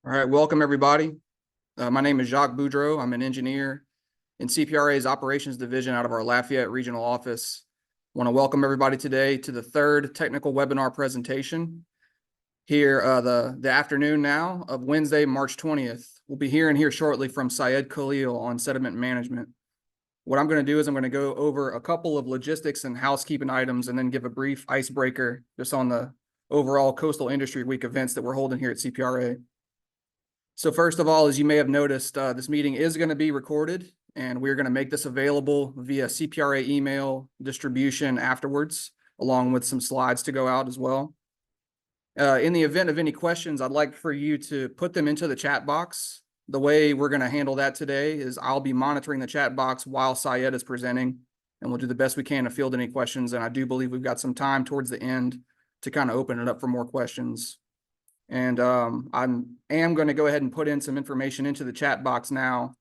All right, welcome everybody. My name is Jacques Boudreau. I'm an engineer in CPRA's operations division out of our Lafayette regional office. I want to welcome everybody today to the third technical webinar presentation here the afternoon now of Wednesday, March 20th. We'll be hearing here shortly from Syed Khalil on sediment management. What I'm going to do is I'm going to go over a couple of logistics and housekeeping items and then give a brief icebreaker just on the overall Coastal Industry Week events that we're holding here at CPRA. So first of all, as you may have noticed, this meeting is going to be recorded, and we're going to make this available via CPRA email distribution afterwards, along with some slides to go out as well. In the event of any questions, I'd like for you to put them into the chat box. The way we're going to handle that today is I'll be monitoring the chat box while Syed is presenting, and we'll do the best we can to field any questions. And I do believe we've got some time towards the end to kind of open it up for more questions. And I am going to go ahead and put in some information into the chat box now.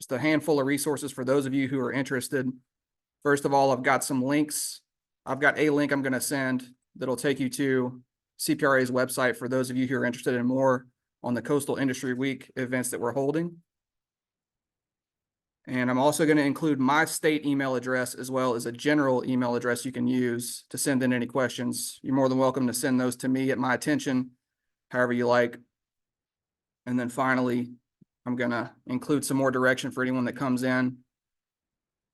Just a handful of resources for those of you who are interested. First of all, I've got some links. I've got a link I'm going to send that'll take you to CPRA's website for those of you who are interested in more on the Coastal Industry Week events that we're holding. And I'm also going to include my state email address as well as a general email address you can use to send in any questions. You're more than welcome to send those to me at my attention, however you like. And then finally, I'm going to include some more direction for anyone that comes in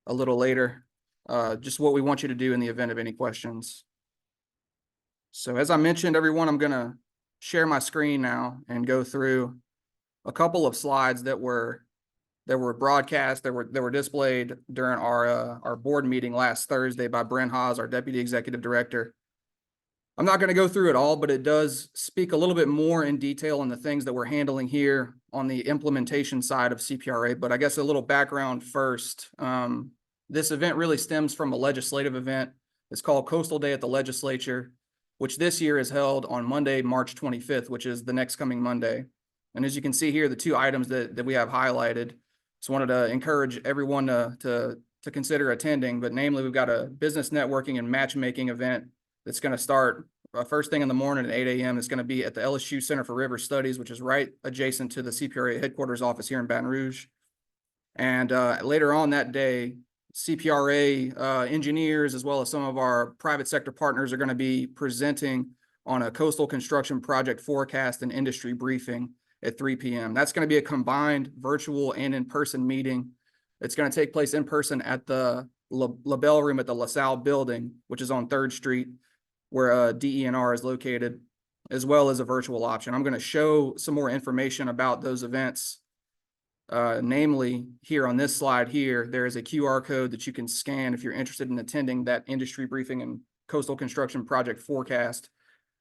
a little later, just what we want you to do in the event of any questions. So as I mentioned, everyone, I'm going to share my screen now and go through a couple of slides that were broadcast, that were displayed during our board meeting last Thursday by Brent Haas, our Deputy Executive Director. I'm not going to go through it all, but it does speak a little bit more in detail on the things that we're handling here on the implementation side of CPRA. But I guess a little background first. This event really stems from a legislative event. It's called Coastal Day at the Legislature, which this year is held on Monday, March 25th, which is the next coming Monday. And as you can see here, the two items that we have highlighted, just wanted to encourage everyone to consider attending. But namely, we've got a business networking and matchmaking event that's going to start first thing in the morning at 8 a.m. It's going to be at the LSU Center for River Studies, which is right adjacent to the CPRA headquarters office here in Baton Rouge. And later on that day, CPRA engineers, as well as some of our private sector partners, are going to be presenting on a coastal construction project forecast and industry briefing at 3 p.m. That's going to be a combined virtual and in-person meeting. It's going to take place in person at the LaBelle Room at the LaSalle building, which is on 3rd Street, where DE&R is located, as well as a virtual option. I'm going to show some more information about those events. Namely, here on this slide here, there is a QR code that you can scan if you're interested in attending that industry briefing and coastal construction project forecast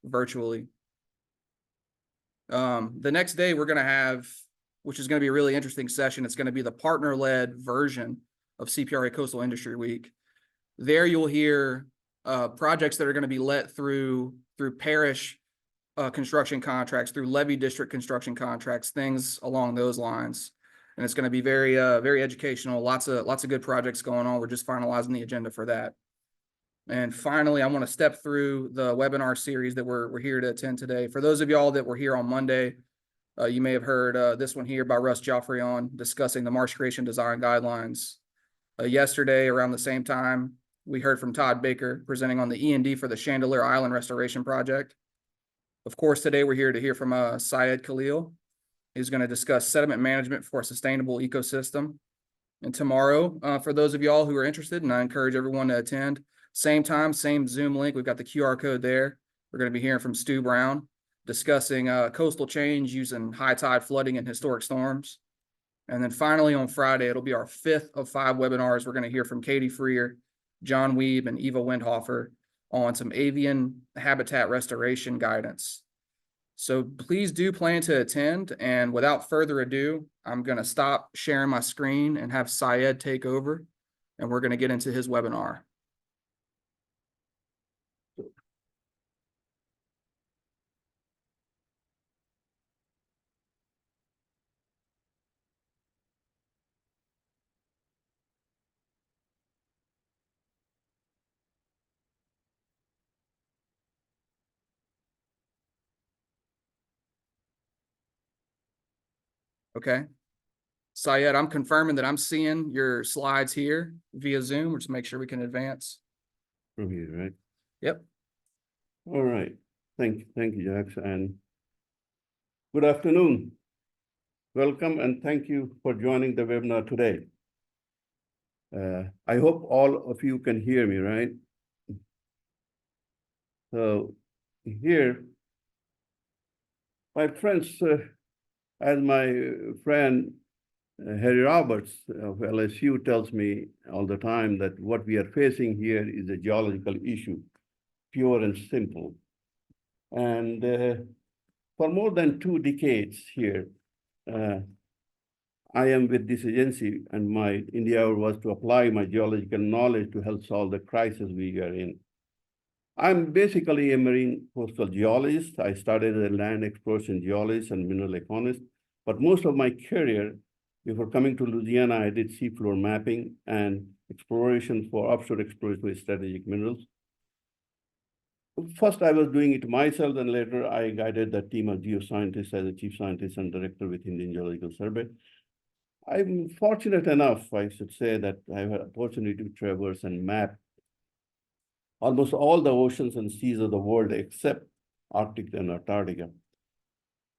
virtually. The next day we're going to have, which is going to be a really interesting session, it's going to be the partner-led version of CPRA Coastal Industry Week. There you'll hear projects that are going to be let through parish construction contracts, through levy district construction contracts, things along those lines. And it's going to be very educational. Lots of good projects going on. We're just finalizing the agenda for that. And finally, I want to step through the webinar series that we're here to attend today. For those of y'all that were here on Monday, you may have heard this one here by Russ Joffrion discussing the marsh creation design guidelines. Yesterday, around the same time, we heard from Todd Baker presenting on the E&D for the Chandelier Island Restoration Project. Of course, today we're here to hear from Syed Khalil. He's going to discuss sediment management for a sustainable ecosystem. And tomorrow, for those of y'all who are interested, and I encourage everyone to attend, same time, same Zoom link. We've got the QR code there. We're going to be hearing from Stu Brown discussing coastal change using high tide flooding and historic storms. And then finally on Friday, it'll be our 5th of 5 webinars. We're going to hear from Katie Freer, John Weeb, and Eva Windhofer on some avian habitat restoration guidance. So please do plan to attend. And without further ado, I'm going to stop sharing my screen and have Syed take over, and we're going to get into his webinar. Okay. Syed, I'm confirming that I'm seeing your slides here via Zoom. We'll just make sure we can advance. From here, right? Yep. All right. Thank you, Jax, and good afternoon. Welcome and thank you for joining the webinar today. I hope all of you can hear me, right? So here, my friends, as my friend Harry Roberts of LSU tells me all the time that what we are facing here is a geological issue, pure and simple. And for more than 2 decades here, I am with this agency, and my endeavor was to apply my geological knowledge to help solve the crisis we are in. I'm basically a marine coastal geologist. I started as a land exploration geologist and mineral economist, but most of my career before coming to Louisiana, I did seafloor mapping and exploration for offshore exploration with strategic minerals. First, I was doing it myself, and later I guided the team of geoscientists as a chief scientist and director with Indian Geological Survey. I'm fortunate enough, I should say, that I have an opportunity to traverse and map almost all the oceans and seas of the world except Arctic and Antarctica.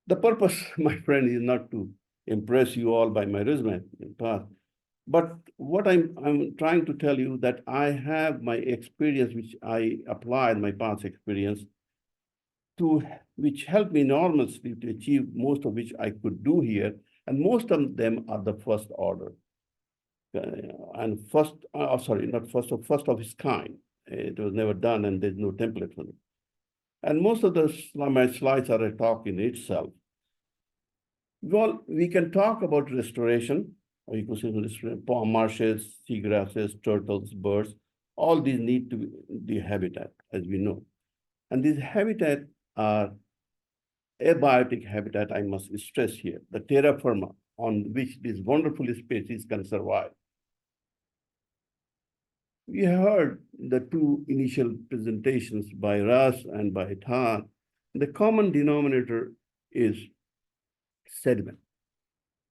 The purpose, my friend, is not to impress you all by my resume in past, but what I'm trying to tell you that I have my experience, which I applied my past experience to, which helped me enormously to achieve most of which I could do here, and most of them are the first order. And first, sorry, not first of its kind. It was never done, and there's no template for it. And most of my slides are a talk in itself. Well, we can talk about restoration, or ecosystem restoration, marshes, seagrasses, turtles, birds. All these need to be habitat, as we know. And these habitat are abiotic habitat, I must stress here, the terra firma on which these wonderful species can survive. We heard the 2 initial presentations by Russ and by Todd. The common denominator is sediment.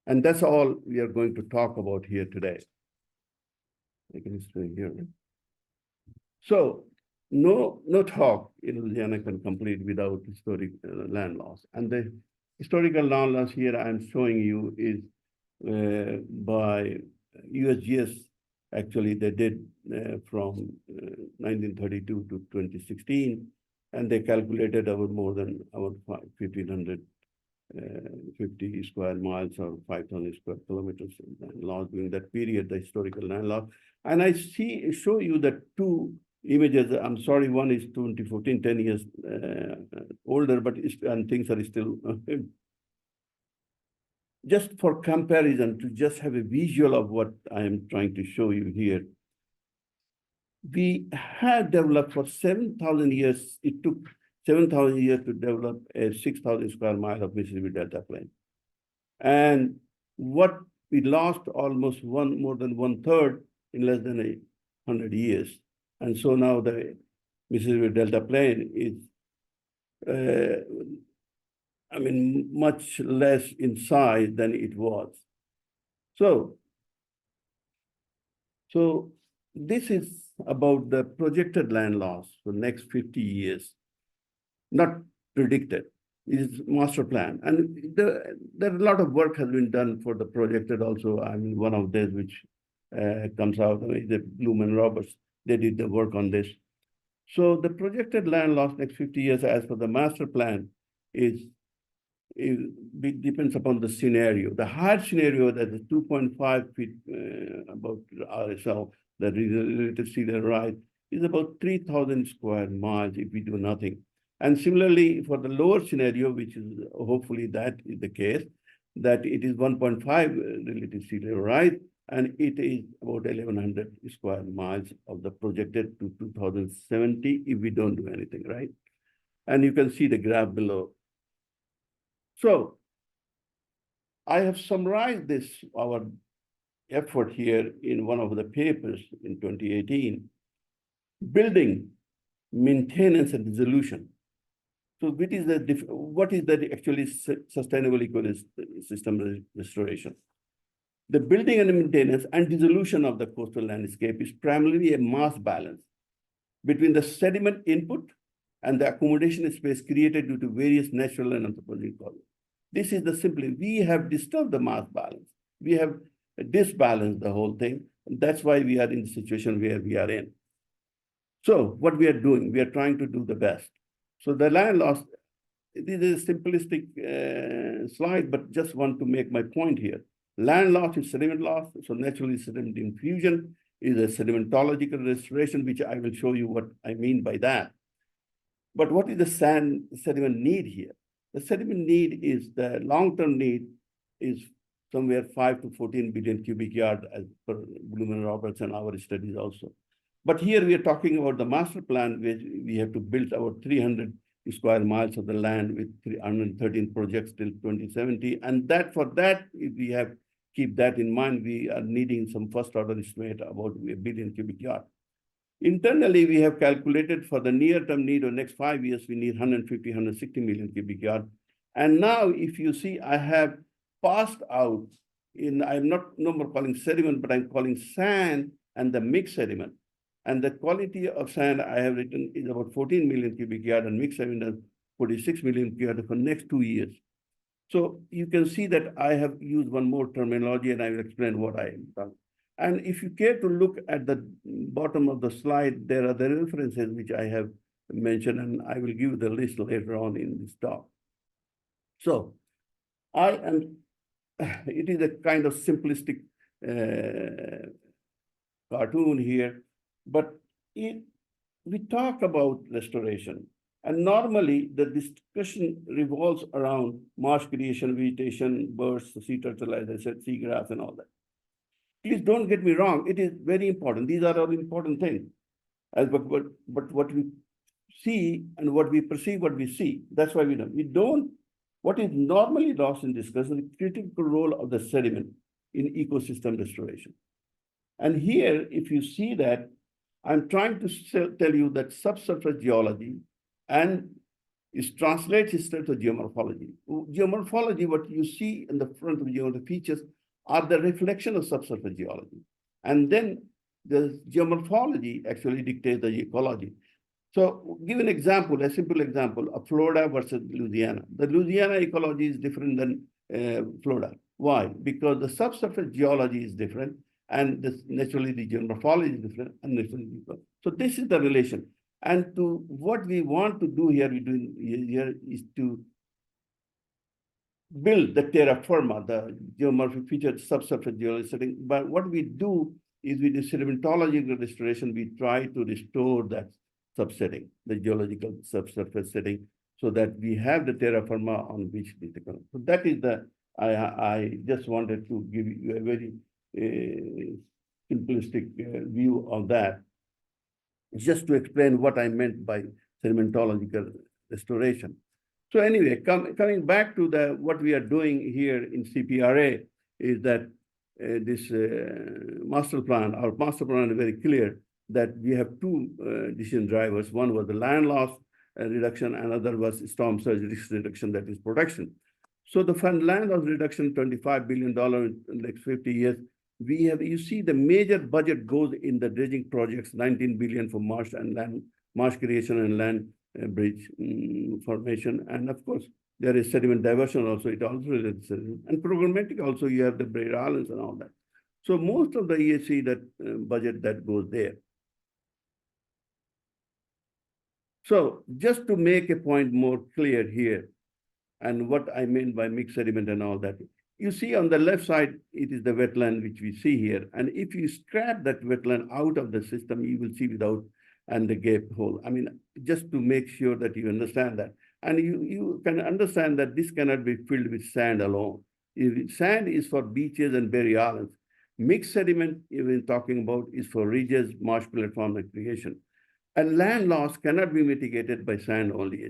And that's all we are going to talk about here today. I can stay here. So no talk in Louisiana can complete without historic land loss. And the historical land loss here I'm showing you is by USGS. Actually, they did from 1932 to 2016, and they calculated more than 1,550 square miles or 5,000 square kilometers loss during that period, the historical land loss. And I show you the 2 images. I'm sorry, one is 2014, 10 years older, but and things are still just for comparison, to just have a visual of what I am trying to show you here. We had developed for 7,000 years. It took 7,000 years to develop a 6,000 square mile of Mississippi Delta plain. And what we lost almost more than 1/3 in less than 100 years. And so now the Mississippi Delta plain is much less in size than it was. So this is about the projected land loss for the next 50 years, not predicted. It is master plan. And there a lot of work has been done for the projected also. I mean, one of these which comes out, the Bloom and Roberts, they did the work on this. So the projected land loss next 50 years as per the master plan depends upon the scenario. The hard scenario that is 2.5 feet about RSL, the relative sea level rise, is about 3,000 square miles if we do nothing. And similarly, for the lower scenario, which is hopefully that is the case, that it is 1.5 relative sea level rise, and it is about 1,100 square miles of the projected to 2070 if we don't do anything, right? And you can see the graph below. So I have summarized our effort here in one of the papers in 2018, building, maintenance, and resolution. So what is the actually sustainable ecosystem restoration? The building and maintenance and dissolution of the coastal landscape is primarily a mass balance between the sediment input and the accommodation space created due to various natural and anthropogenic causes. This is simply, we have disturbed the mass balance. We have disbalanced the whole thing. And that's why we are in the situation where we are in. So what we are doing, we are trying to do the best. So the land loss, this is a simplistic slide, but just want to make my point here. Land loss is sediment loss. So naturally sediment infusion is a sedimentological restoration, which I will show you what I mean by that. But what is the sediment need here? The sediment need is the long-term need is somewhere 5 to 14 billion cubic yard as per Bloom & Roberts and our studies also. But here we are talking about the master plan, which we have to build about 300 square miles of the land with 313 projects till 2070. And that for that, if we have keep that in mind, we are needing some first order estimate about 1 billion cubic yard. Internally, we have calculated for the near-term need of next 5 years, we need 150, 160 million cubic yard. And now, if you see, I have passed out I'm not no more calling sediment, but I'm calling sand and the mixed sediment. And the quality of sand I have written is about 14 million cubic yard and mixed sediment 46 million cubic yard for next 2 years. So you can see that I have used one more terminology and I will explain what I am talking. And if you care to look at the bottom of the slide, there are the references which I have mentioned, and I will give the list later on in this talk. So it is a kind of simplistic cartoon here, but we talk about restoration. And normally the discussion revolves around marsh creation, vegetation, birds, sea turtle, as I said, seagrass and all that. Please don't get me wrong, it is very important. These are all important things. But what we see and what we perceive, what we see, that's why we don't, what is normally lost in discussion is the critical role of the sediment in ecosystem restoration. And here, if you see that, I'm trying to tell you that subsurface geology and it translates itself to geomorphology. Geomorphology, what you see in the front of the features are the reflection of subsurface geology. And then the geomorphology actually dictates the ecology. So give an example, a simple example of Florida versus Louisiana. The Louisiana ecology is different than Florida. Why? Because the subsurface geology is different and naturally the geomorphology is different and naturally different. So this is the relation. And to what we want to do here, is to build the terra firma, the geomorphic feature subsurface geology setting. But what we do is with the sedimentological restoration, we try to restore that subsetting, the geological subsurface setting, so that we have the terra firma on which this economy. So that is I just wanted to give you a very simplistic view of that, just to explain what I meant by sedimentological restoration. So anyway, coming back to what we are doing here in CPRA is that this master plan, our master plan is very clear that we have two decision drivers. One was the land loss reduction, another was storm surge risk reduction, that is protection. So the land loss reduction, $25 billion in the next 50 years. We have, you see the major budget goes in the dredging projects, 19 billion for marsh and land, marsh creation and land bridge formation. And of course, there is sediment diversion also, it also relates to sediment. And programmatic also, you have the Braid Islands and all that. So most of the ESC that budget that goes there. So just to make a point more clear here, and what I mean by mixed sediment and all that, you see on the left side, it is the wetland which we see here. And if you scrap that wetland out of the system, you will see without and the gap hole. I mean, just to make sure that you understand that. And you can understand that this cannot be filled with sand alone. Sand is for beaches and berry islands. Mixed sediment, even talking about, is for ridges, marsh platform and creation. And land loss cannot be mitigated by sand only.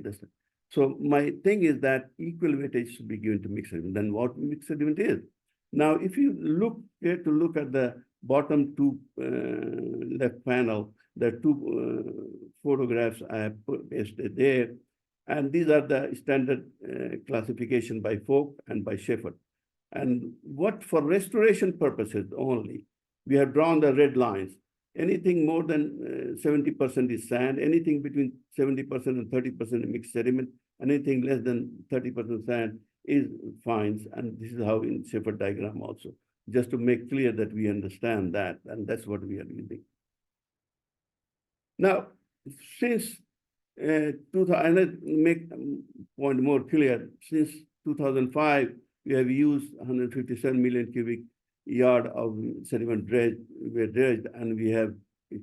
So my thing is that equal weightage should be given to mixed sediment. Then what mixed sediment is? Now, if you look at the bottom two left panel, there are two photographs I have pasted there. And these are the standard classification by Folk and by Schaeffer. And what for restoration purposes only, we have drawn the red lines. Anything more than 70% is sand, anything between 70% and 30% mixed sediment, anything less than 30% sand is fines. And this is how in Schaeffer diagram also, just to make clear that we understand that, and that's what we are using. Now, since 2000, and make point more clear, since 2005, we have used 157 million cubic yard of sediment dredged, and we have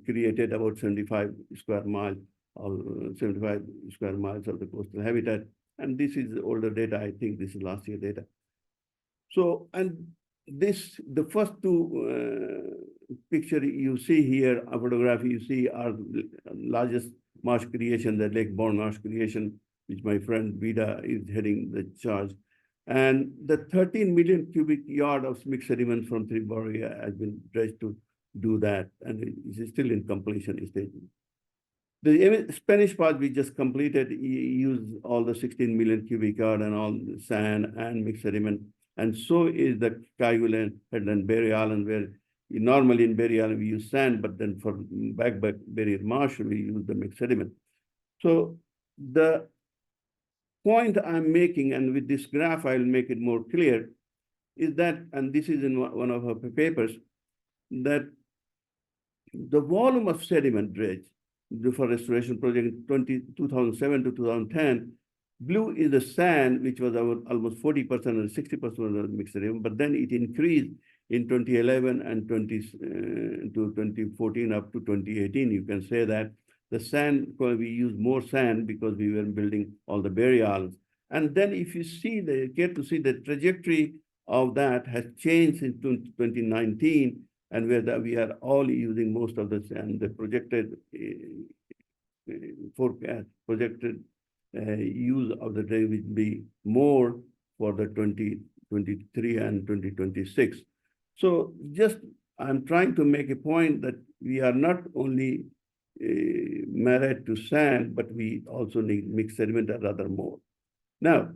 created about 75 square miles or 75 square miles of the coastal habitat. And this is older data. I think this is last year data. So, and this, the first two picture you see here, a photograph you see are largest marsh creation, the lake-borne marsh creation, which my friend Vida is heading the charge. And the 13 million cubic yard of mixed sediment from Triboria has been dredged to do that, and it is still in completion stage. The Spanish part we just completed used all the 16 million cubic yard and all the sand and mixed sediment. And so is the Kayulan Headland Barrier Island, where normally in Barrier Island we use sand, but then for back Barrier Marsh we use the mixed sediment. So the point I'm making, and with this graph I'll make it more clear, is that, and this is in one of our papers, that the volume of sediment dredge for restoration project in 2007 to 2010, blue is the sand, which was almost 40% and 60% of the mixed sediment, but then it increased in 2011 and 2014 up to 2018. You can say that the sand, we use more sand because we were building all the barrier islands. And then if you see, care to see the trajectory of that has changed in 2019, and where we are all using most of the sand, the projected forecast, projected use of the dredge will be more for the 2023 and 2026. So just, I'm trying to make a point that we are not only married to sand, but we also need mixed sediment and rather more. Now,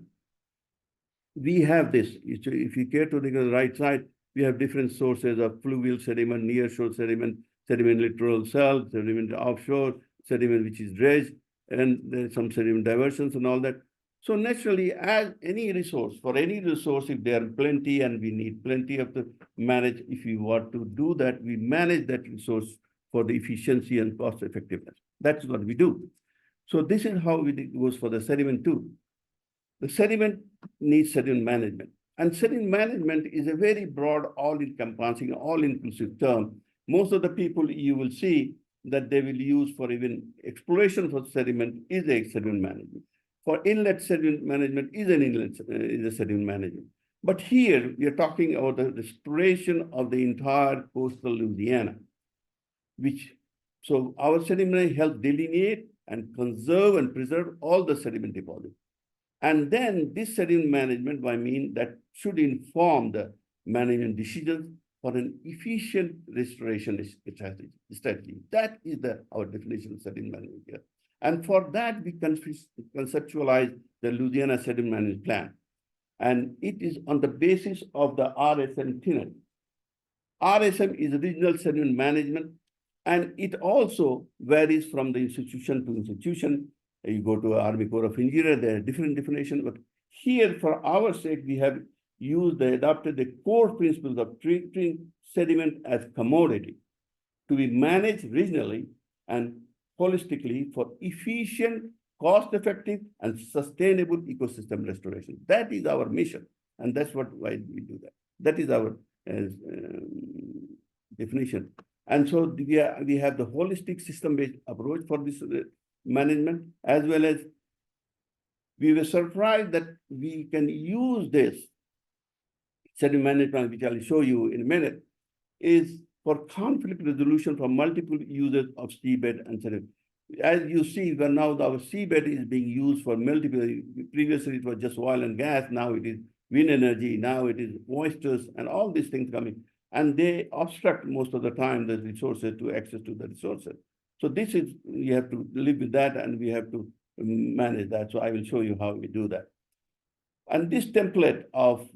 we have this, if you care to look at the right side, we have different sources of fluvial sediment, nearshore sediment, sediment littoral shelf, sediment offshore, sediment which is dredged, and there's some sediment diversions and all that. So naturally, as any resource, for any resource, if there are plenty and we need plenty of the manage, if we want to do that, we manage that resource for the efficiency and cost effectiveness. That's what we do. So this is how it goes for the sediment too. The sediment needs sediment management. And sediment management is a very broad, all-encompassing, all-inclusive term. Most of the people you will see that they will use for even exploration for sediment is a sediment management. For inlet sediment management is an inlet is a sediment management. But here we are talking about the restoration of the entire coastal Louisiana, which, so our sediment help delineate and conserve and preserve all the sediment deposits. And then this sediment management, I mean, that should inform the management decisions for an efficient restoration strategy. That is our definition of sediment management here. And for that, we conceptualize the Louisiana Sediment Management Plan. And it is on the basis of the RSM tenet. RSM is regional sediment management, and it also varies from the institution to institution. You go to Army Corps of Engineers, there are different definitions, but here for our sake, we have adopted the core principles of treating sediment as commodity to be managed regionally and holistically for efficient, cost-effective, and sustainable ecosystem restoration. That is our mission, and that's why we do that. That is our definition. And so we have the holistic system-based approach for this management, as well as we were surprised that we can use this sediment management, which I'll show you in a minute, is for conflict resolution for multiple users of seabed and sediment. As you see, well, now our seabed is being used for multiple, previously it was just oil and gas, now it is wind energy, now it is oysters and all these things coming. And they obstruct most of the time the resources to access to the resources. So this is, we have to live with that, and we have to manage that. So I will show you how we do that. And this template of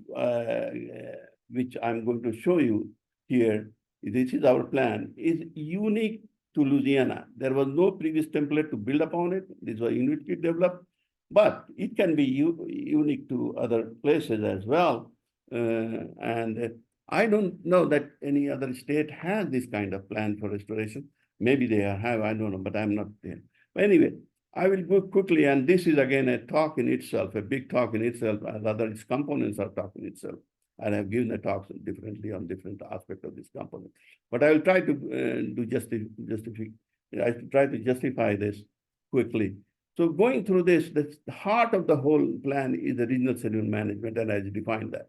which I'm going to show you here, this is our plan, is unique to Louisiana. There was no previous template to build upon it. This was uniquely developed, but it can be unique to other places as well. And I don't know that any other state has this kind of plan for restoration. Maybe they have, I don't know, but I'm not there. But anyway, I will go quickly, and this is again a talk in itself, a big talk in itself, rather its components are talk in itself. And I've given the talks differently on different aspects of this component. But I will try to try to justify this quickly. So going through this, the heart of the whole plan is the regional sediment management, and I defined that.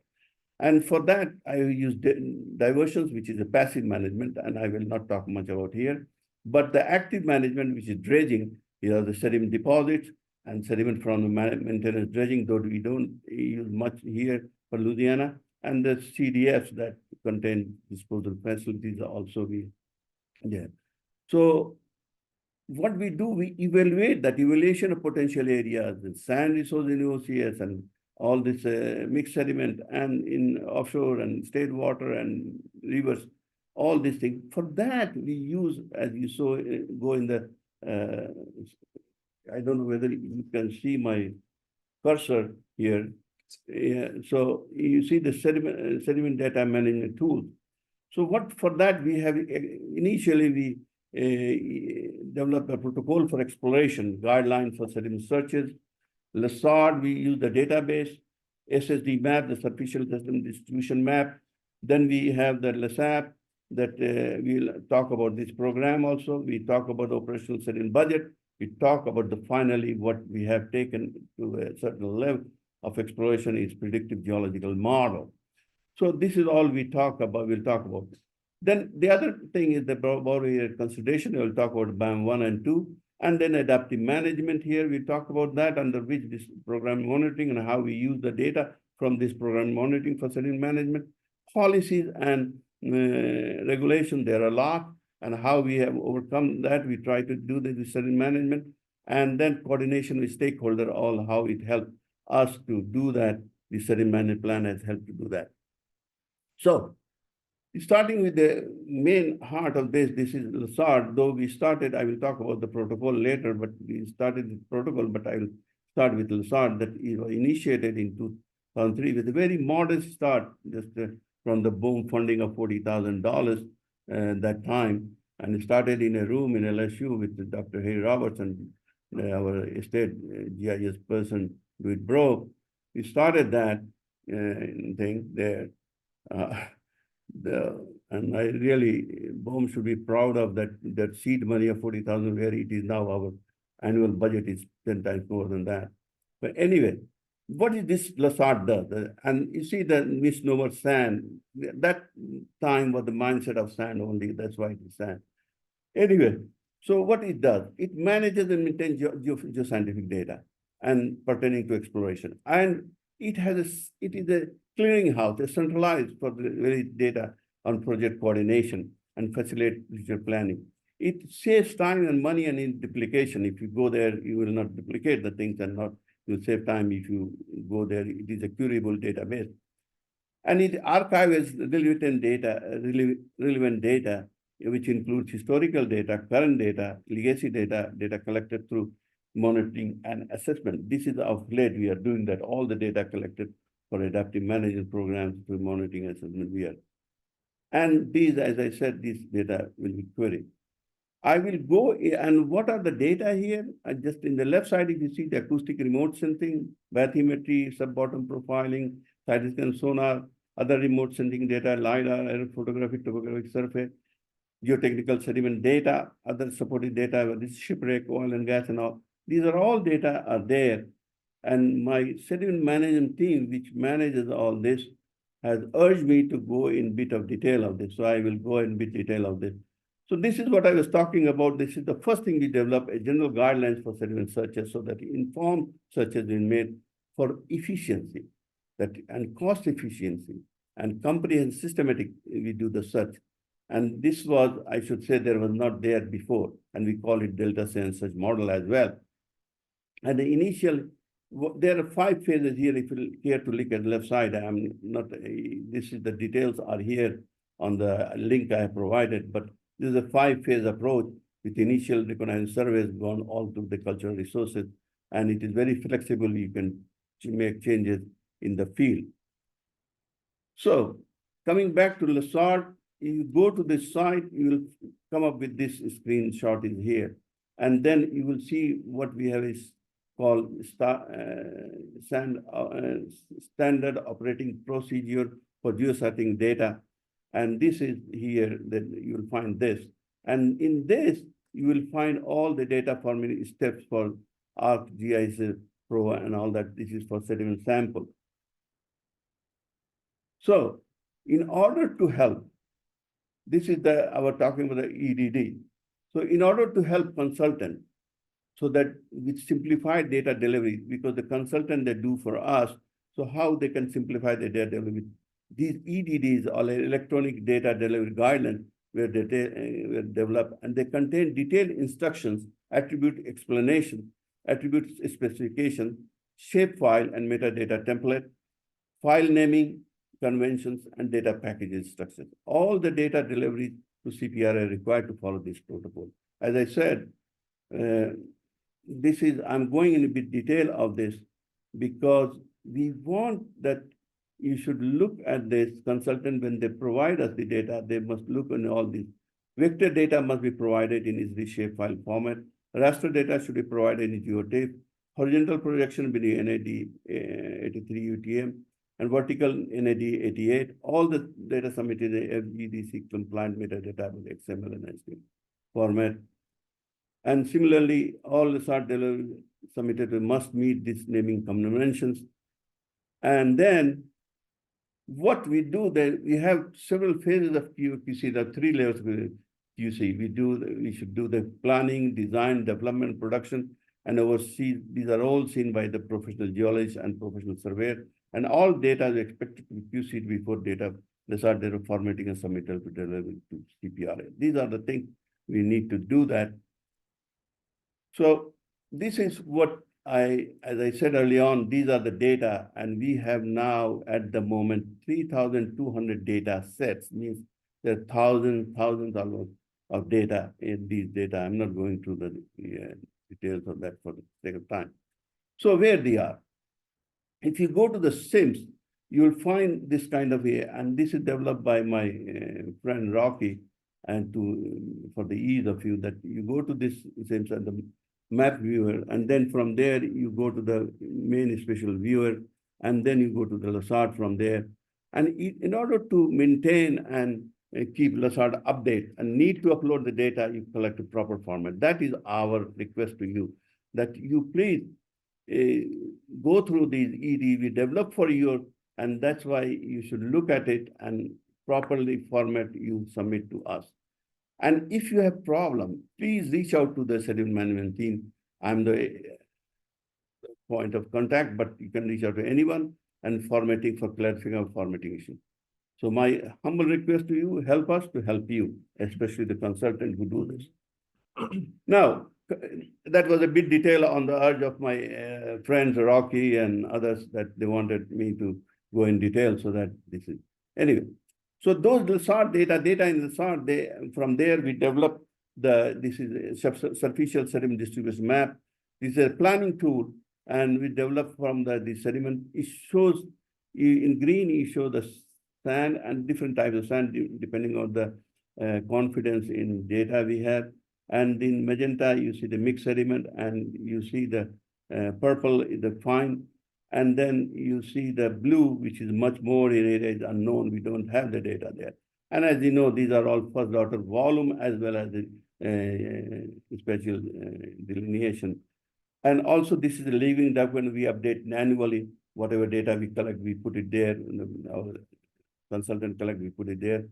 And for that, I use diversions, which is a passive management, and I will not talk much about here. But the active management, which is dredging, the sediment deposits and sediment from the maintenance dredging, though we don't use much here for Louisiana, and the CDFs that contain disposal facilities also we there. So what we do, we evaluate that evaluation of potential areas, the sand resource in OCS and all this mixed sediment and in offshore and state water and rivers, all these things. For that, we use, as you saw, go in the, I don't know whether you can see my cursor here. So you see the sediment data management tool. So what for that we have initially we developed a protocol for exploration, guidelines for sediment searches. LSARD, we use the database, SSD map, the superficial sediment distribution map. Then we have the LSAP that we'll talk about this program also. We talk about operational sediment budget. We talk about the finally what we have taken to a certain level of exploration is predictive geological model. So this is all we talk about, we'll talk about. Then the other thing is the boundary consideration. We'll talk about BAM 1 and 2, and then adaptive management here. We talk about that, under which this program monitoring and how we use the data from this program monitoring for sediment management. Policies and regulation, there are a lot, and how we have overcome that. We try to do this with sediment management, and then coordination with stakeholder, all how it helped us to do that. The sediment management plan has helped to do that. So, starting with the main heart of this is LSARD. Though we started, I will talk about the protocol later, but we started the protocol, but I will start with LSARD that was initiated in 2003 with a very modest start, just from the boom funding of $40,000 that time. And it started in a room in LSU with Dr. Harry Roberts and our state GIS person, Louis Bro. We started that thing there. And I really, BOEM should be proud of that seed money of 40,000, where it is now our annual budget is 10 times more than that. But anyway, what is this LSARD does? And you see the misnomer sand, that time was the mindset of sand only, that's why it is sand. Anyway, so what it does, it manages and maintains geoscientific data and pertaining to exploration. And it is a clearinghouse, a centralized for the very data on project coordination and facilitate future planning. It saves time and money and in duplication. If you go there, you will not duplicate the things and not, you'll save time if you go there. It is a curable database. And it archives relevant data, which includes historical data, current data, legacy data, data collected through monitoring and assessment. This is of late, we are doing that, all the data collected for adaptive management programs through monitoring and assessment we are. And these, as I said, this data will be queried. I will go, and what are the data here? Just in the left side, if you see the acoustic remote sensing, bathymetry, sub-bottom profiling, side scan sonar, other remote sensing data, LiDAR, aerophotographic, topographic survey, geotechnical sediment data, other supporting data, this shipwreck, oil and gas and all. These are all data are there. And my sediment management team, which manages all this, has urged me to go in bit of detail of this. So I will go in bit detail of this. So this is what I was talking about. This is the first thing we develop, a general guidelines for sediment searches so that informed searches are made for efficiency and cost efficiency and comprehensive systematic, we do the search. And this was, I should say, there was not there before, and we call it Delta Science Search Model as well. And the initial, there are 5 phases here. If you care to look at the left side, I'm not, this is the details are here on the link I have provided, but this is a 5-phase approach with initial reconnaissance surveys gone all to the cultural resources, and it is very flexible. You can make changes in the field. So coming back to Lessard, you go to this site, you will come up with this screenshot in here. And then you will see what we have is called standard operating procedure for geosighting data. And this is here that you will find this. And in this, you will find all the data forming steps for ArcGIS Pro and all that. This is for sediment sample. So in order to help, this is our talking about the EDD. So in order to help consultant, so that with simplified data delivery, because the consultant they do for us, so how they can simplify the data delivery. These EDDs are electronic data delivery guidelines were developed, and they contain detailed instructions, attribute explanation, attribute specification, shapefile and metadata template, file naming conventions, and data packages structures. All the data delivery to CPR are required to follow this protocol. As I said, I'm going in a bit detail of this because we want that you should look at this consultant when they provide us the data, they must look on all these. Vector data must be provided in its shapefile format. Raster data should be provided in geotape. Horizontal projection be the NAD 83 UTM and vertical NAD 88. All the data submitted in FGDC compliant metadata with XML and HTML format. And similarly, all the SART submitted must meet these naming conventions. And then what we do, that we have several phases of QC, the 3 layers of QC. We should do the planning, design, development, production, and oversee. These are all seen by the professional geologist and professional surveyor. And all data is expected to be QC'd before data, the SART data formatting and submittal to deliver to CPRA. These are the things we need to do that. So this is what as I said early on, these are the data, and we have now at the moment 3,200 data sets, means there are thousands almost of data in these data. I'm not going through the details of that for the sake of time. So where they are. If you go to the SIMS, you'll find this kind of and this is developed by my friend Rocky, and for the ease of you, that you go to this SIMS and the map viewer, and then from there you go to the main spatial viewer, and then you go to the Lessard from there. And in order to maintain and keep Lessard update and need to upload the data, you collect a proper format. That is our request to you, that you please go through these ED we develop for you, and that's why you should look at it and properly format you submit to us. And if you have problem, please reach out to the sediment management team. I'm the point of contact, but you can reach out to anyone and formatting for clarifying of formatting issue. So my humble request to you, help us to help you, especially the consultant who do this. Now, that was a bit detail on the urge of my friends, Rocky and others, that they wanted me to go in detail, so that this is, anyway. So those Lessard data in the Lessard, from there we develop this is a superficial sediment distribution map. This is a planning tool, and we develop from the sediment. It shows, in green, you show the sand and different types of sand, depending on the confidence in data we have. And in magenta, you see the mixed sediment, and you see the purple, the fine. And then you see the blue, which is much more in areas unknown. We don't have the data there. And as you know, these are all first order volume as well as the spatial delineation. And also this is a living document. We update annually. Whatever data we collect, we put it there. Our consultant collect, we put it there.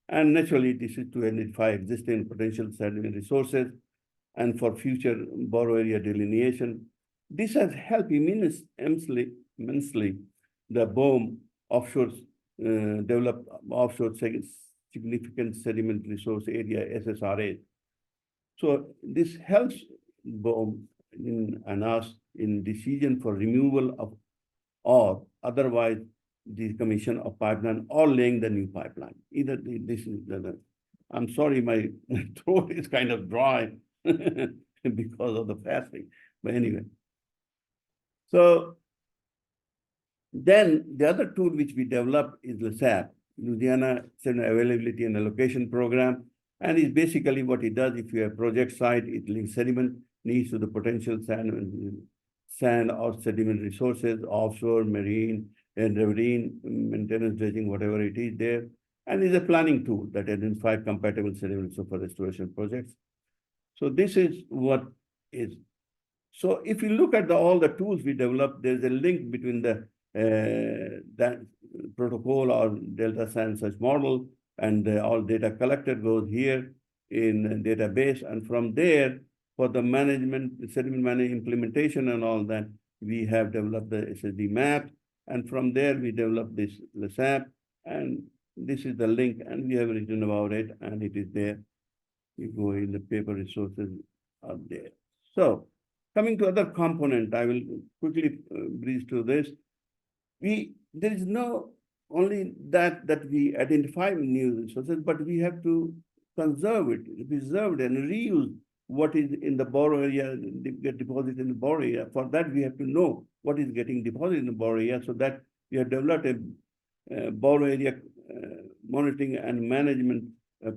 And naturally, this is to identify existing potential sediment resources and for future borrow area delineation. This has helped immensely the BOEM offshore develop offshore significant sediment resource area, SSRA. So this helps BOEM and us in decision for removal of or otherwise decommission of pipeline or laying the new pipeline. Either this is I'm sorry, my throat is kind of dry because of the fasting. But anyway. So then the other tool which we developed is LSAP, Louisiana Sediment Availability and Allocation Program. And it's basically what it does. If you have project site, it links sediment needs to the potential sand or sediment resources, offshore, marine, and riverine, maintenance, dredging, whatever it is there. And is a planning tool that identifies compatible sediment for restoration projects. So this is what is. So if you look at all the tools we developed, there's a link between that protocol or delta sand search model, and all data collected goes here in database. And from there, for the management, sediment management implementation and all that, we have developed the SSD map. And from there, we developed this LSAP. And this is the link, and we have written about it, and it is there. You go in the paper resources are there. So coming to other component, I will quickly breeze through this. There is no only that we identify new resources, but we have to conserve it, preserve it, and reuse what is in the borrow area, get deposited in the borrow area. For that, we have to know what is getting deposited in the borrow area, so that we have developed a borrow area monitoring and management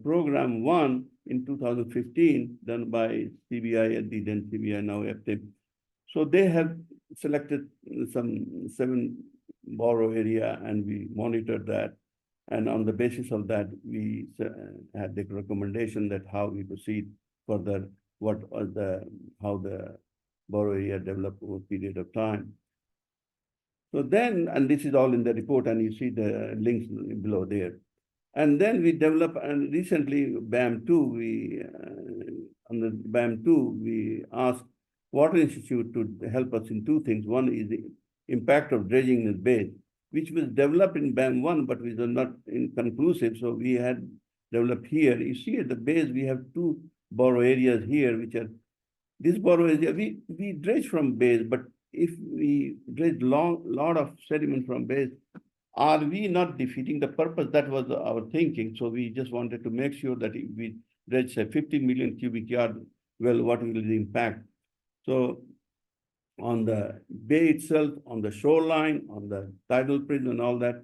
program 1 in 2015, done by CBI at the then CBI, now FTIP. So they have selected some 7 borrow area, and we monitored that. And on the basis of that, we had the recommendation that how we proceed further, what was how the borrow area developed over a period of time. So then, and this is all in the report, and you see the links below there. And then we developed, and recently BAM2, on the BAM2, we asked Water Institute to help us in 2 things. One is the impact of dredging in the bay, which was developed in BAM1, but was not inconclusive. So we had developed here. You see at the base, we have 2 borrow areas here, which are, this borrow area, we dredge from base, but if we dredge lot of sediment from base, are we not defeating the purpose? That was our thinking. So we just wanted to make sure that if we dredge say 50 million cubic yard, well, what will the impact? So on the bay itself, on the shoreline, on the tidal prism and all that,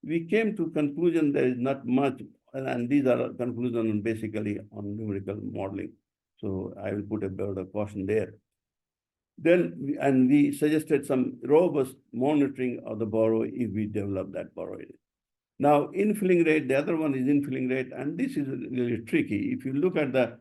we came to conclusion there is not much, and these are conclusions basically on numerical modeling. So I will put a word of caution there. Then, and we suggested some robust monitoring of the borrow if we develop that borrow area. Now, infilling rate, the other one is infilling rate, and this is really tricky. If you look at the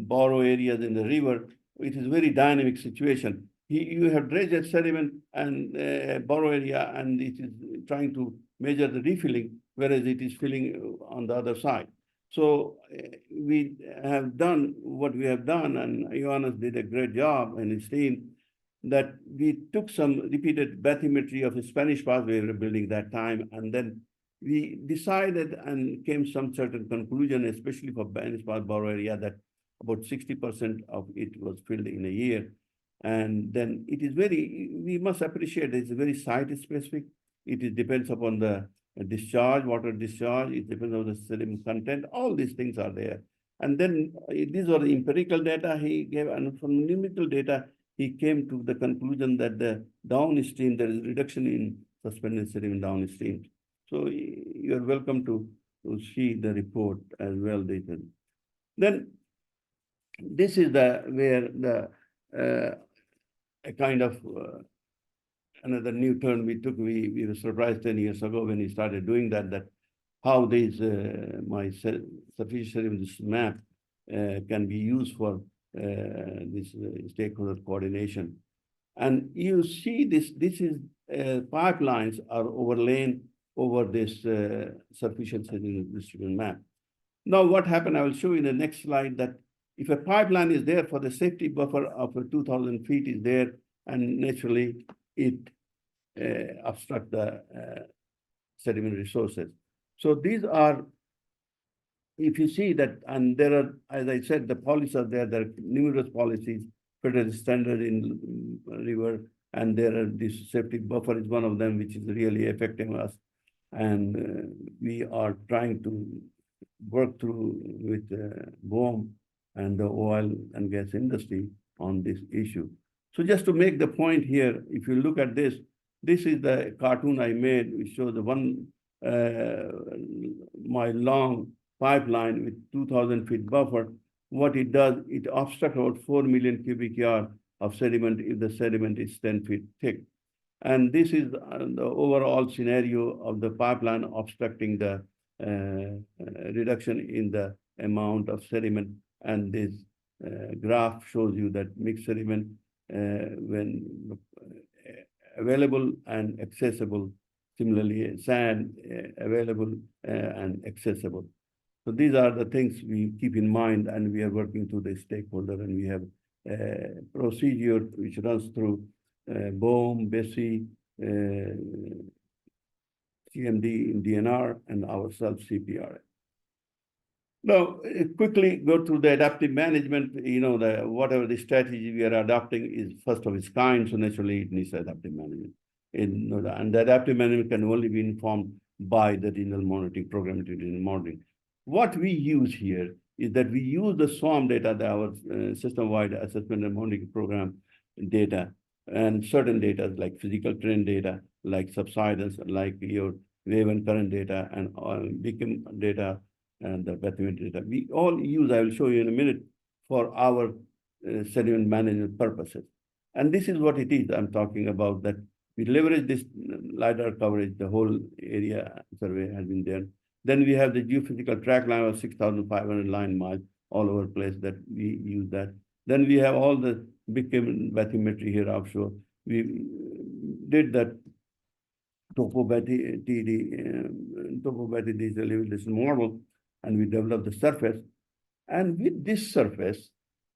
borrow areas in the river, it is a very dynamic situation. You have dredged sediment and borrow area, and it is trying to measure the refilling, whereas it is filling on the other side. So we have done what we have done, and Johannes did a great job and his team, that we took some repeated bathymetry of the Spanish path we were building that time, and then we decided and came some certain conclusion, especially for Spanish path borrow area, that about 60% of it was filled in a year. And then it is we must appreciate it's very site specific. It depends upon the discharge, water discharge, it depends on the sediment content, all these things are there. And then these are the empirical data he gave, and from numerical data, he came to the conclusion that the downstream, there is reduction in suspended sediment downstream. So you're welcome to see the report as well. Then this is where the a kind of another new turn we took. We were surprised 10 years ago when he started doing that how this my sufficient map can be used for this stakeholder coordination. And you see this is pipelines are overlain over this sufficient sediment distribution map. Now what happened, I will show you in the next slide, that if a pipeline is there, for the safety buffer of 2,000 feet is there, and naturally it obstruct the sediment resources. So these are, if you see that, and there are, as I said, the policies are there are numerous policies federal standard in river, and there are this safety buffer is one of them, which is really affecting us. And we are trying to work through with BOEM and the oil and gas industry on this issue. So just to make the point here, if you look at this, this is the cartoon I made, which shows the 1 mile long pipeline with 2,000 feet buffer. What it does, it obstructs about 4 million cubic yards of sediment if the sediment is 10 feet thick. And this is the overall scenario of the pipeline obstructing the reduction in the amount of sediment. And this graph shows you that mixed sediment, when available and accessible, similarly sand available and accessible. So these are the things we keep in mind, and we are working through the stakeholder, and we have a procedure which runs through BOEM, BESI, CMD in DNR, and ourselves CPRA. Now, quickly go through the adaptive management. You know, whatever the strategy we are adopting is first of its kind, so naturally it needs adaptive management. And the adaptive management can only be informed by the regional monitoring program, regional monitoring. What we use here is that we use the SWAM data, our system-wide assessment and monitoring program data, and certain data like physical trend data, like subsidence, like your wave and current data, and beacon data, and the bathymetric data. We all use, I will show you in a minute, for our sediment management purposes. And this is what it is I'm talking about, that we leverage this LiDAR coverage, the whole area survey has been there. Then we have the geophysical track line of 6,500 line miles all over the place that we use that. Then we have all the big bathymetry here offshore. We did that topography elevation model, and we developed the surface. And with this surface,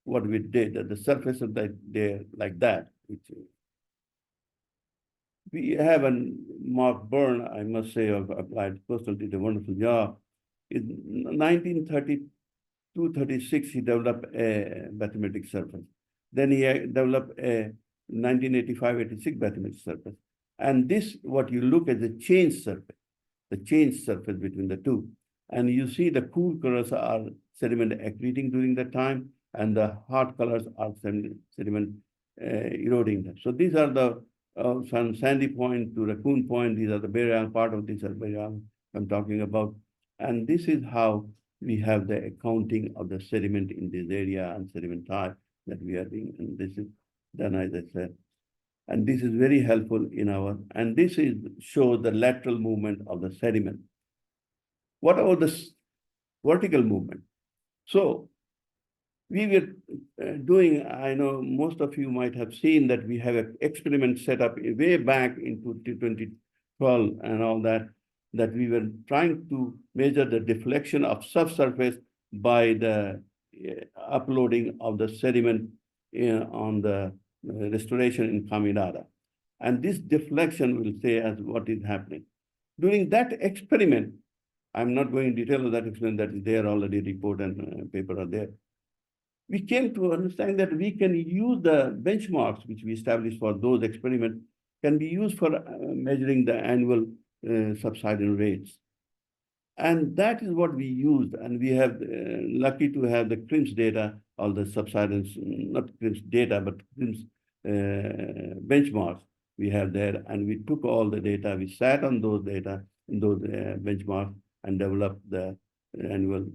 what we did at the surface of that there like that, which we have a Mark Byrne, I must say, of applied personal did a wonderful job. In 1932-36, he developed a bathymetric surface. Then he developed a 1985-86 bathymetric surface. And this, what you look at the change surface between the two. And you see the cool colors are sediment accreting during that time, and the hot colors are sediment eroding them. So these are the from Sandy Point to Raccoon Point, these are the burial part of this burial I'm talking about. And this is how we have the accounting of the sediment in this area and sediment type that we are doing. And this is done, as I said. And this is very helpful in our, and this is shows the lateral movement of the sediment. What about this vertical movement? So we were doing, I know most of you might have seen that we have an experiment set up way back into 2012 and all that, that we were trying to measure the deflection of subsurface by the uploading of the sediment on the restoration in Caminada. And this deflection will say as what is happening. During that experiment, I'm not going into detail of that experiment, that is there already, report and paper are there. We came to understand that we can use the benchmarks which we established for those experiments can be used for measuring the annual subsidence rates. And that is what we used. And we have lucky to have the CRIMS data, all the subsidence, not CRIMS data, but CRIMS benchmarks we have there. And we took all the data, we sat on those data, in those benchmarks, and developed the annual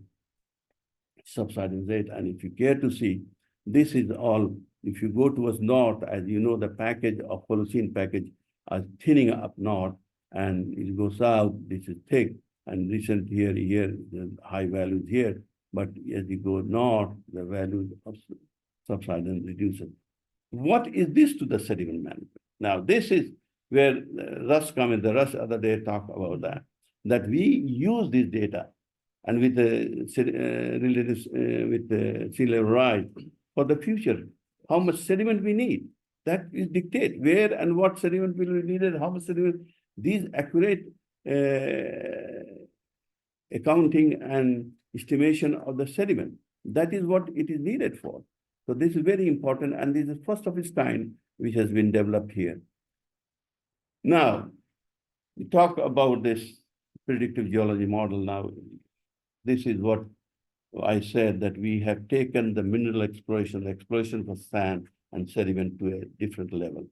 subsidence rate. And if you care to see, this is all, if you go towards north, as you know, the package of Holocene package are thinning up north, and it goes south, this is thick, and recent here, the high values here, but as you go north, the values of subsidence reduces. What is this to the sediment management? Now, this is where Russ come in, the Russ other day talk about that we use this data and with the with the sea level rise for the future, how much sediment we need. That is dictate where and what sediment will be needed, how much sediment. These accurate accounting and estimation of the sediment. That is what it is needed for. So this is very important, and this is first of its kind which has been developed here. Now, we talk about this predictive geology model now. This is what I said, that we have taken the mineral exploration, the exploration for sand and sediment to a different level.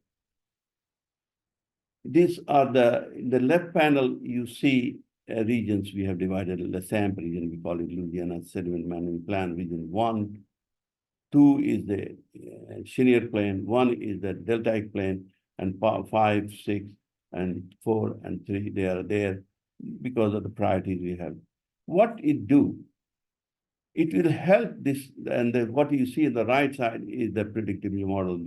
These are in the left panel, you see regions we have divided. The SAMP region, we call it Louisiana Sediment Management Plan, region 1. 2 is the Chenier Plain, 1 is the Deltaic Plain, and 5, 6, and 4, and 3, they are there because of the priorities we have. What it do? It will help this, and what you see on the right side is the predictive model.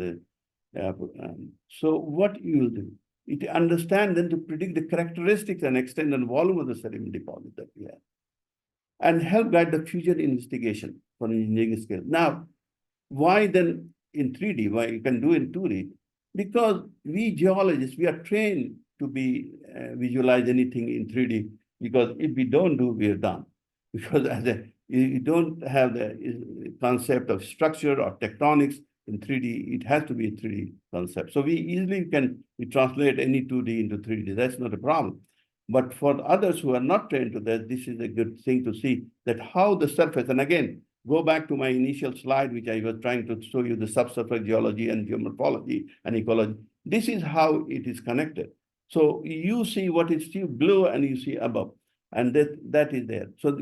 So what you will do? It understand then to predict the characteristics and extent and volume of the sediment deposit that we have, and help guide the future investigation for engineering scale. Now, why then in 3D? Why you can do in 2D? Because we geologists, we are trained to be visualize anything in 3D. Because if we don't do, we are done. Because you don't have the concept of structure or tectonics in 3D. It has to be a 3D concept. So we easily can translate any 2D into 3D. That's not a problem. But for others who are not trained to that, this is a good thing to see that how the surface, and again, go back to my initial slide, which I was trying to show you the subsurface geology and geomorphology and ecology. This is how it is connected. So you see what is still below and you see above, and that is there. So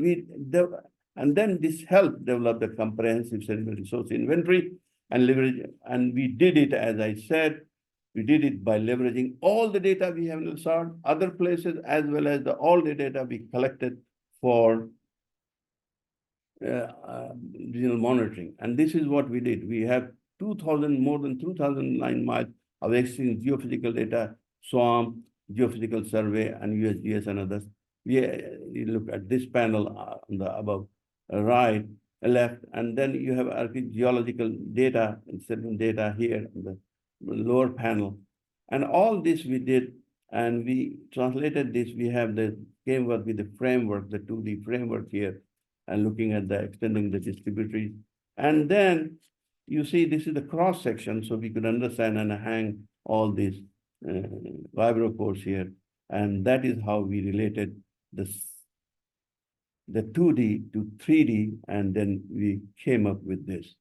and then this helped develop the comprehensive sediment resource inventory and leverage. And we did it, as I said, we did it by leveraging all the data we have in the SART, other places, as well as all the data we collected for regional monitoring. And this is what we did. We have more than 2,009 miles of existing geophysical data, SWAM, geophysical survey, and USGS and others. You look at this panel on the above right, left, and then you have archaeological data and sediment data here in the lower panel. And all this we did, and we translated this. We have the framework with the framework, the 2D framework here, and looking at the extending the distributaries. And then you see this is the cross section, so we could understand and hang all these vibro cores here. And that is how we related the 2D to 3D, and then we came up with this.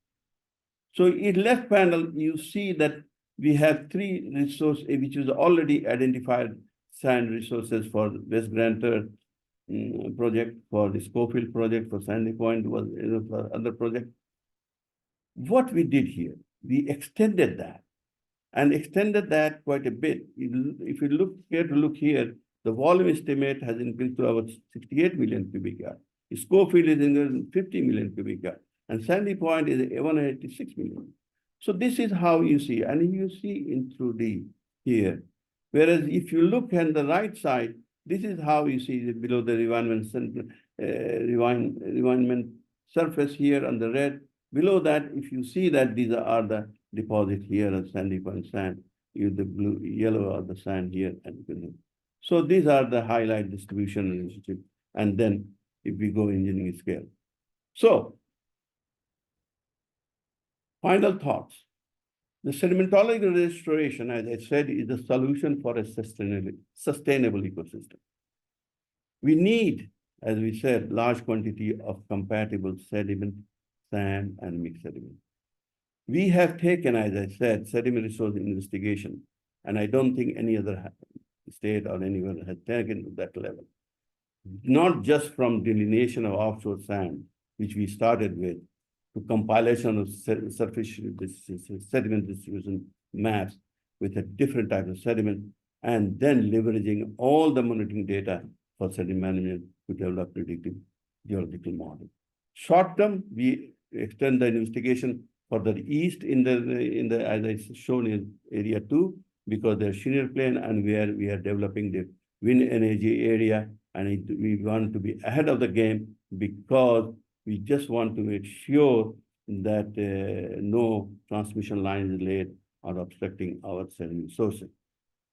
So in left panel, you see that we have 3 resources, which is already identified sand resources for West Grantor project, for the Schofield project, for Sandy Point was for other project. What we did here, we extended that quite a bit. If you care to look here, the volume estimate has increased to about 68 million cubic yard. Schofield is in 50 million cubic yard, and Sandy Point is 186 million. So this is how you see, and you see in 2D here. Whereas if you look on the right side, this is how you see below the refinement surface here on the red. Below that, if you see that these are the deposit here of Sandy Point sand, the blue, yellow are the sand here, and so these are the highlight distribution relationship. And then if we go engineering scale. So final thoughts. The sedimentological restoration, as I said, is the solution for a sustainable ecosystem. We need, as we said, large quantity of compatible sediment, sand, and mixed sediment. We have taken, as I said, sediment resource investigation, and I don't think any other state or anyone has taken to that level. Not just from delineation of offshore sand, which we started with, to compilation of surface sediment distribution maps with a different type of sediment, and then leveraging all the monitoring data for sediment management to develop predictive geological model. Short term, we extend the investigation further east in the as I shown in area 2, because there's Chenier Plain, and where we are developing the wind energy area, and we want to be ahead of the game, because we just want to make sure that no transmission line is laid or obstructing our sediment sources.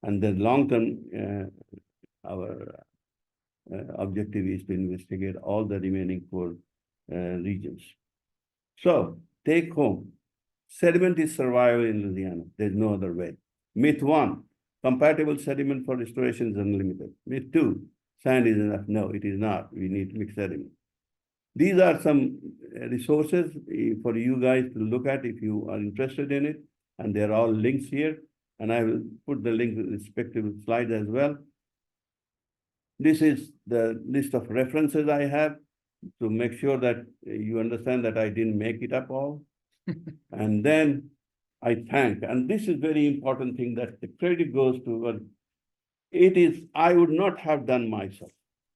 And then long-term, our objective is to investigate all the remaining 4 regions. So take home, Sediment is survival in Louisiana. There's no other way. Myth one, compatible sediment for restoration is unlimited. Myth two, sand is enough. No, it is not. We need mixed sediment. These are some resources for you guys to look at if you are interested in it. And they're all links here. And I will put the link to the respective slides as well. This is the list of references I have to make sure that you understand that I didn't make it up all. And then I thank, and this is very important thing that the credit goes to, it is, I would not have done myself,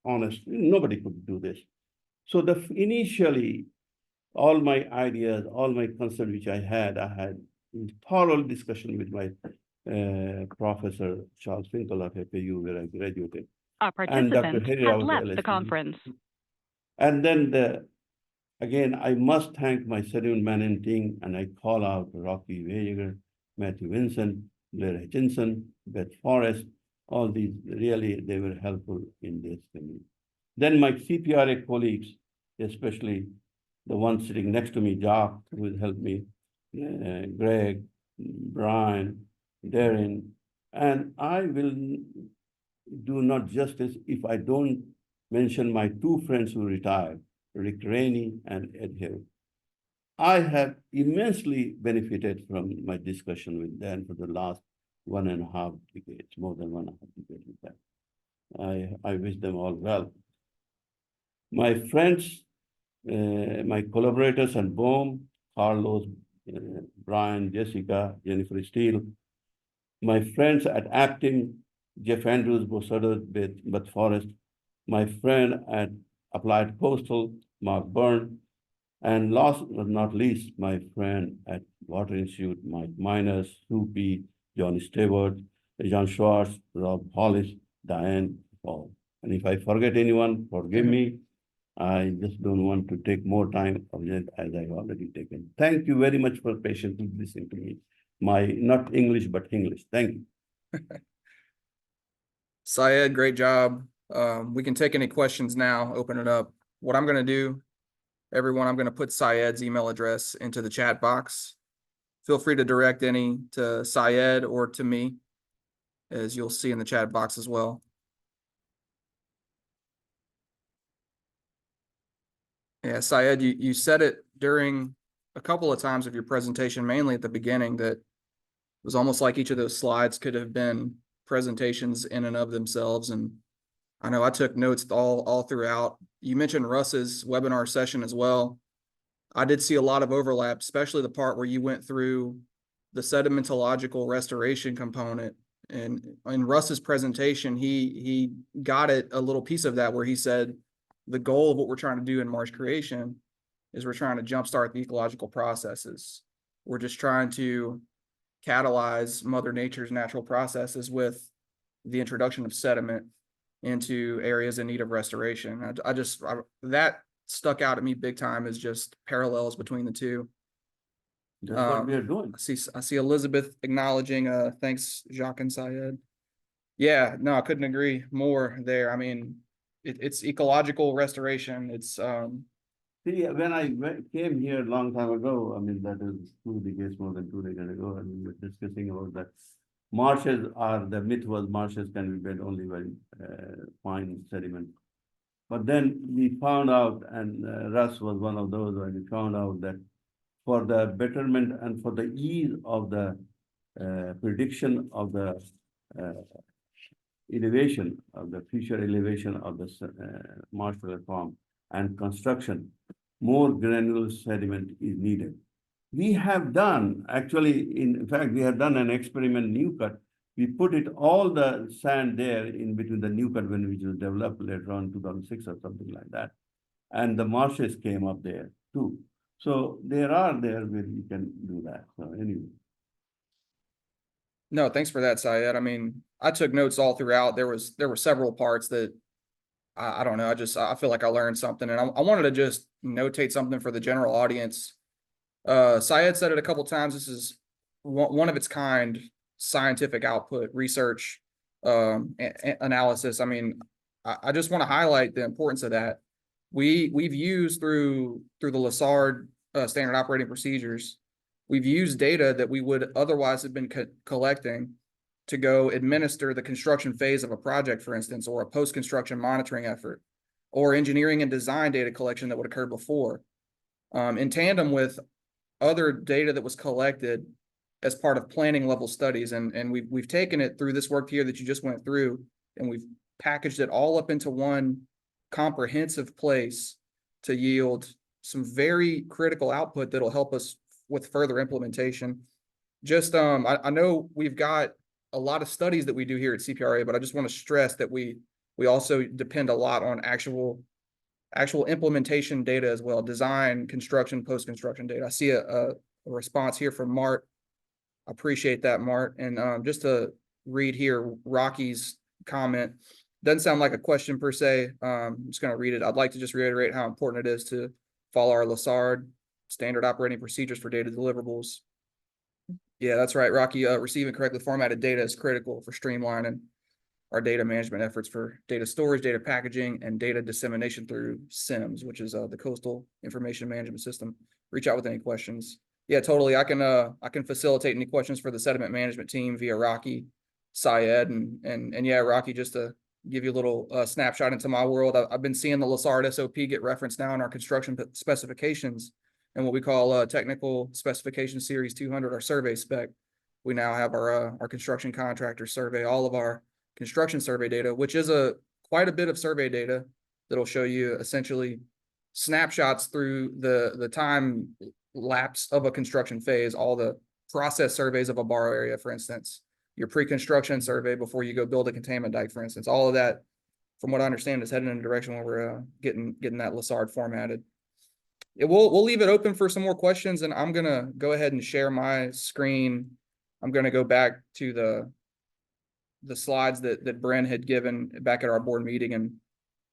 honestly, nobody could do this. So initially, all my ideas, all my concerns which I had thorough discussion with my Professor Charles Finkel of FAU, where I graduated. A And Dr. participant Harry has of left LSU. the conference. And then again, I must thank my sediment management team, and I call out Rocky Weyer, Matthew Vincent, Blair Hutchinson, Beth Forrest, all these really, they were helpful in this thing. Then my CPRA colleagues, especially the one sitting next to me, Jock, who will help me, Greg, Brian, Darren, and I will do not justice if I don't mention my two friends who retired, Rick Rainey and Ed Hill. I have immensely benefited from my discussion with them for the last 1.5 decades, more than 1.5 decades with them. I wish them all well. My friends, my collaborators at BOEM, Carlos, Brian, Jessica, Jennifer Steele, my friends at Aptim, Jeff Andrews, Bosado, Beth Forrest, my friend at Applied Coastal, Mark Byrne, and last but not least, my friend at Water Institute, Mike Miners, Sue P., John Stewart, John Schwartz, Rob Hollis, Diane Paul. And if I forget anyone, forgive me. I just don't want to take more time of it as I've already taken. Thank you very much for patiently listening to me. My not English, but English. Thank you. Syed, great job. We can take any questions now, open it up. What I'm going to do, everyone, I'm going to put Syed's email address into the chat box. Feel free to direct any to Syed or to me, as you'll see in the chat box as well. Yeah, Syed, you said it during a couple of times of your presentation, mainly at the beginning, that it was almost like each of those slides could have been presentations in and of themselves. And I know I took notes all throughout. You mentioned Russ's webinar session as well. I did see a lot of overlap, especially the part where you went through the sedimentological restoration component. And in Russ's presentation, he got it a little piece of that where he said, the goal of what we're trying to do in marsh creation is we're trying to jumpstart the ecological processes. We're just trying to catalyze Mother Nature's natural processes with the introduction of sediment into areas in need of restoration. That stuck out at me big time as just parallels between the two. That's what we are doing. I see Elizabeth acknowledging, thanks, Jacques and Syed. Yeah, no, I couldn't agree more there. I mean, it's ecological restoration. It's See, when I came here a long time ago, I mean, that is 2 decades, more than 2 decades ago, and we were discussing about that marshes the myth was marshes can be built only by fine sediment. But then we found out, and Russ was one of those, when we found out that for the betterment and for the ease of the prediction of the elevation of the future elevation of the marsh platform and construction, more granular sediment is needed. We have done, actually, in fact, we have done an experiment new cut. We put all the sand there in between the new cut when which was developed later on 2006 or something like that. And the marshes came up there too. So there where you can do that. So anyway. No, thanks for that, Syed. I mean, I took notes all throughout. There were several parts that I don't know. I feel like I learned something, and I wanted to just notate something for the general audience. Syed said it a couple times. This is one of its kind scientific output, research, analysis. I mean, I just want to highlight the importance of that. We've used through the Lessard standard operating procedures. we've used data that we would otherwise have been collecting to go administer the construction phase of a project, for instance, or a post-construction monitoring effort, or engineering and design data collection that would occur before, in tandem with other data that was collected as part of planning level studies. And we've taken it through this work here that you just went through, and we've packaged it all up into one comprehensive place to yield some very critical output that'll help us with further implementation. Just, I know we've got a lot of studies that we do here at CPRA, but I just want to stress that we also depend a lot on actual implementation data as well, design, construction, post-construction data. I see a response here from Mart. I appreciate that, Mart. And just to read here, Rocky's comment, doesn't sound like a question per se. I'm just going to read it. I'd like to just reiterate how important it is to follow our LASARD standard operating procedures for data deliverables. Yeah, that's right, Rocky. Receiving correctly formatted data is critical for streamlining our data management efforts for data storage, data packaging, and data dissemination through SIMS, which is the Coastal Information Management System. Reach out with any questions. Yeah, totally. I can facilitate any questions for the sediment management team via Rocky, Syed, and yeah, Rocky, just to give you a little snapshot into my world. I've been seeing the LASARD SOP get referenced now in our construction specifications and what we call Technical Specification Series 200, our survey spec. We now have our construction contractor survey all of our construction survey data, which is quite a bit of survey data that'll show you essentially snapshots through the time lapse of a construction phase, all the process surveys of a borrow area, for instance, your pre-construction survey before you go build a containment dike, for instance. All of that, from what I understand, is heading in a direction where we're getting that LASARD formatted. Yeah, we'll leave it open for some more questions, and I'm gonna go ahead and share my screen. I'm gonna go back to the slides that Bren had given back at our board meeting and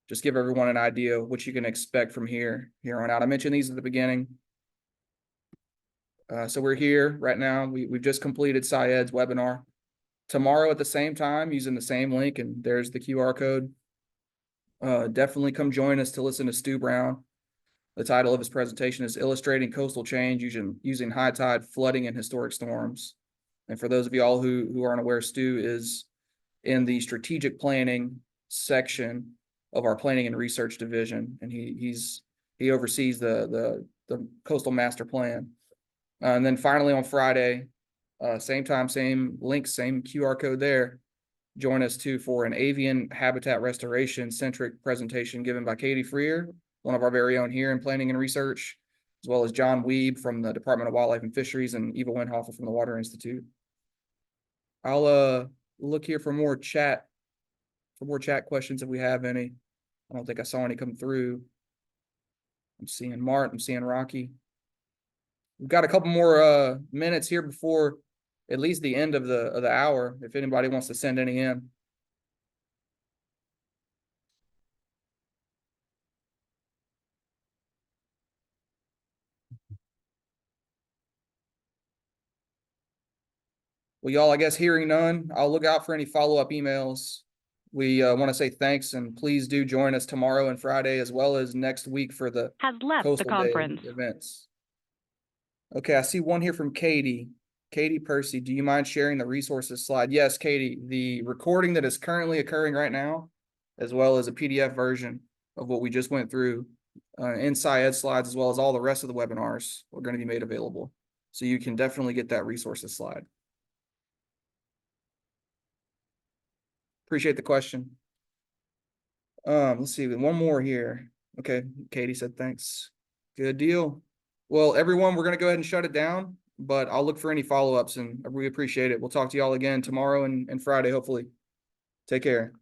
just give everyone an idea of what you can expect from here on out. I mentioned these at the beginning. So we're here right now. We've just completed Syed's webinar. Tomorrow at the same time, using the same link, and there's the QR code. Definitely come join us to listen to Stu Brown. The title of his presentation is Illustrating Coastal Change using High Tide, Flooding, and Historic Storms. And for those of y'all who aren't aware, Stu is in the strategic planning section of our planning and research division, and he oversees the coastal master plan. And then finally on Friday, same time, same link, same QR code there. Join us too for an avian habitat restoration centric presentation given by Katie Freer, one of our very own here in planning and research, as well as John Weeb from the Department of Wildlife and Fisheries and Eva Windhofer from the Water Institute. I'll look here for more chat questions if we have any. I don't think I saw any come through. I'm seeing Mart, I'm seeing Rocky. We've got a couple more minutes here before at least the end of the hour, if anybody wants to send any in. Well, y'all, I guess hearing none, I'll look out for any follow-up emails. We want to say thanks, and please do join us tomorrow and Friday, as well as next week for the has left the Coastal Day conference. events. Okay, I see one here from Katie. Katie Percy, do you mind sharing the resources slide? Yes, Katie, the recording that is currently occurring right now, as well as a PDF version of what we just went through in Syed slides, as well as all the rest of the webinars are going to be made available. So you can definitely get that resources slide. Appreciate the question. Let's see, one more here. Okay, Katie said thanks. Good deal. Well, everyone, we're going to go ahead and shut it down, but I'll look for any follow-ups, and we appreciate it. We'll talk to y'all again tomorrow and Friday, hopefully. Take care.